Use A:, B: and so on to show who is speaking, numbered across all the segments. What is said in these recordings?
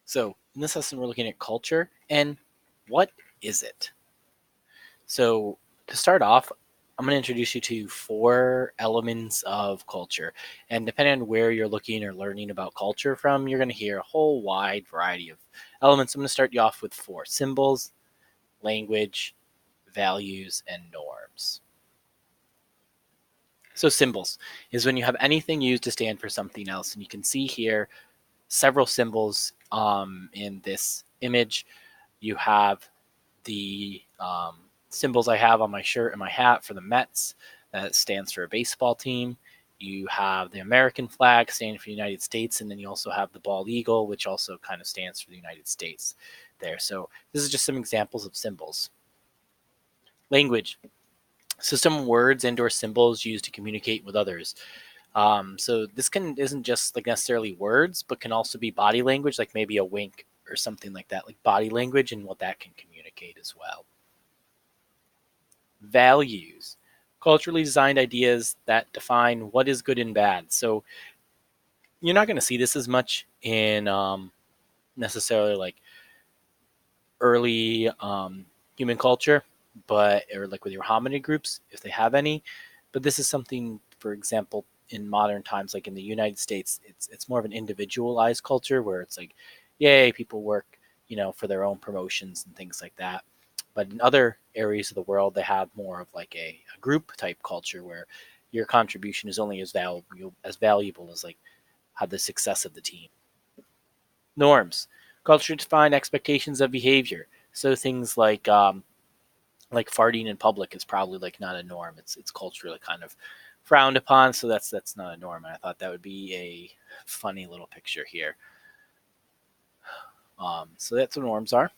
A: So, in this lesson, we're looking at culture and what is it? So, to start off, I'm going to introduce you to four elements of culture. And depending on where you're looking or learning about culture from, you're going to hear a whole wide variety of elements. I'm going to start you off with four: symbols, language, values, and norms. So, symbols is when you have anything used to stand for something else. And you can see here several symbols in this image. You have the symbols I have on my shirt and my hat for the Mets. That stands for a baseball team. You have the American flag standing for the United States, and then you also have the bald eagle, which also kind of stands for the United States there. So this is just some examples of symbols. Language. So some words and or symbols used to communicate with others. So this isn't just like necessarily words, but can also be body language, like maybe a wink or something like that, like body language and what that can communicate as well. Values, culturally designed ideas that define what is good and bad. So you're not going to see this as much in necessarily like early human culture, but or like with your hominid groups, if they have any. But this is something, for example, in modern times, like in the United States, it's more of an individualized culture where it's like, yay, people work, for their own promotions and things like that. But in other areas of the world, they have more of like a group type culture where your contribution is only as valuable as like how the success of the team. Norms, culture defined expectations of behavior. So things like farting in public is probably like not a norm. It's culturally kind of frowned upon, so that's not a norm. And I thought that would be a funny little picture here. So that's what norms are.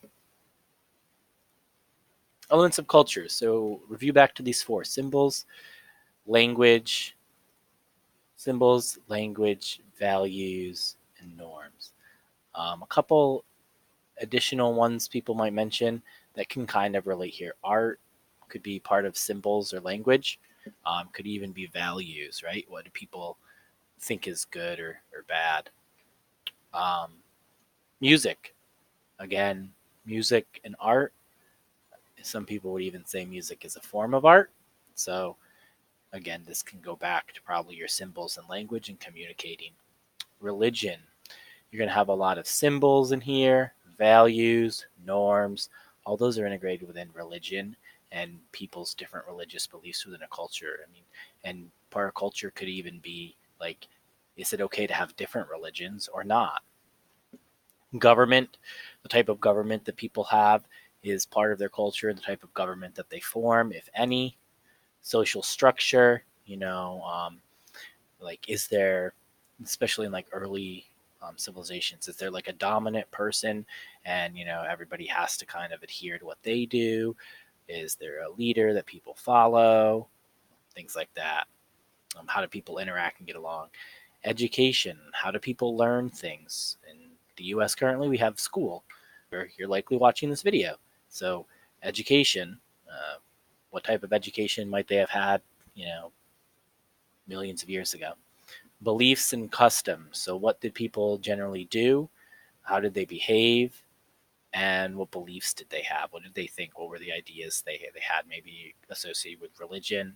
A: Elements of culture. So review back to these four: language, symbols, language, values, and norms. A couple additional ones people might mention that can kind of relate here. Art could be part of symbols or language, could even be values, right? What do people think is good or bad? Um, music, again, music and art. Some people would even say music is a form of art. So, again, this can go back to probably your symbols and language and communicating. Religion, you're going to have a lot of symbols in here, values, norms. All those are integrated within religion and people's different religious beliefs within a culture. I mean, and part of culture could even be like, is it okay to have different religions or not? Government, the type of government that people have is part of their culture, the type of government that they form, if any. Social structure, like is there, especially in like early civilizations, is there like a dominant person and everybody has to kind of adhere to what they do? Is there a leader that people follow? Things like that. How do people interact and get along? Education, how do people learn things? In the US currently we have school where you're likely watching this video. So education, what type of education might they have had, you know millions of years ago? Beliefs and customs. So, what did people generally do? How did they behave? And what beliefs did they have? What did they think? What were the ideas they had, maybe associated with religion,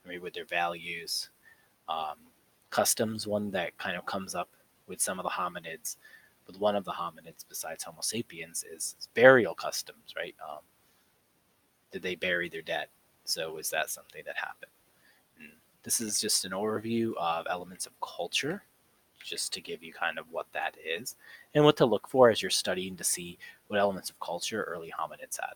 A: maybe with their values? Um, Customs, one that kind of comes up with some of the hominids, with one of the hominids besides Homo sapiens, is burial customs, right? Did they bury their dead? So, is that something that happened? This is just an overview of elements of culture, just to give you kind of what that is and what to look for as you're studying to see what elements of culture early hominids had.